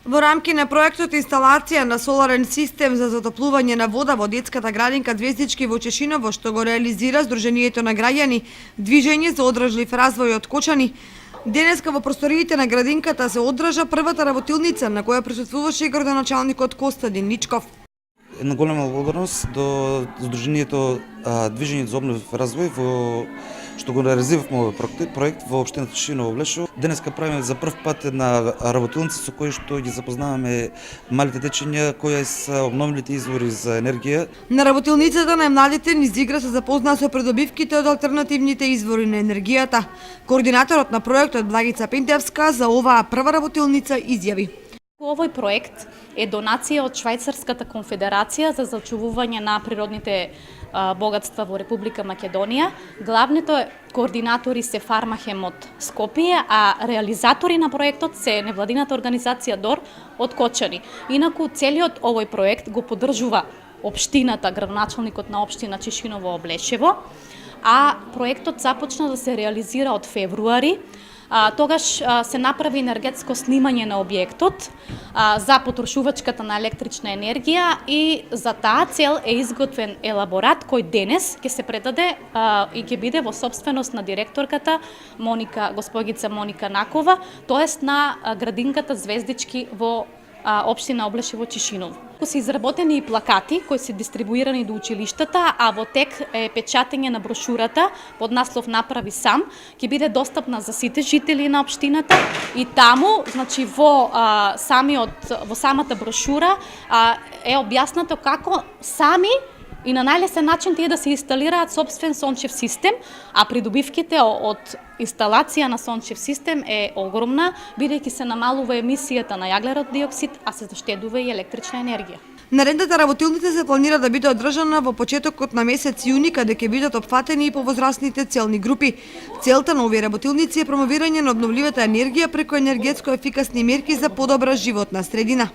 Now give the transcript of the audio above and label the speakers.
Speaker 1: Во рамки на проектот инсталација на соларен систем за затоплување на вода во детската градинка Звездички во Чешиново, што го реализира Сдруженијето на граѓани Движење за одржлив развој од Кочани, денеска во просториите на градинката се одржа првата работилница на која присуствуваше и градоначалникот Костадин Ничков.
Speaker 2: Една голема благодарност до Сдруженијето Движење за обнов развој што го реализиравме овој проект во општината Чешиново Блешево. Денеска правиме за прв пат една работилница со која што ги запознаваме малите дечиња кои се обновливите извори за енергија.
Speaker 1: На работилницата најмладите низ игра се запознаа со придобивките од алтернативните извори на енергијата. Координаторот на проектот Благица Пентевска за оваа прва работилница изјави:
Speaker 3: Овој проект е донација од Швајцарската конфедерација за зачувување на природните богатства во Република Македонија. Главните координатори се Фармахем од Скопје, а реализатори на проектот се невладината организација ДОР од Кочани. Инаку целиот овој проект го поддржува општината, градоначалникот на општина Чешиново Блешево, а проектот започна да се реализира од февруари. Тогаш се направи енергетско снимање на објектот за потрошувачката на електрична енергија и за таа цел е изготвен елаборат кој денес ќе се предаде и ќе биде во сопственост на директорката госпогица Моника Накова, тоест на градинката Звездички во општина Облешево Чешиново. Се изработени и плакати кои се дистрибуирани до училиштата, а во тек е печатење на брошурата под наслов "Направи сам", ќе биде достапна за сите жители на општината и таму, значи во самата брошура е објаснато како сами и на најлесен начин тие да се инсталираат сопствен сончев систем, а придобивките од инсталација на сончев систем е огромна, бидејќи се намалува емисијата на јаглерод диоксид, а се заштедува и електрична енергија.
Speaker 1: Наредната работилница се планира да биде одржана во почетокот на месец јуни, каде ќе бидат опфатени и повозрастните целни групи. Целта на овие работилници е промовирање на обновливата енергија преку енергетско ефикасни мерки за подобра животна средина.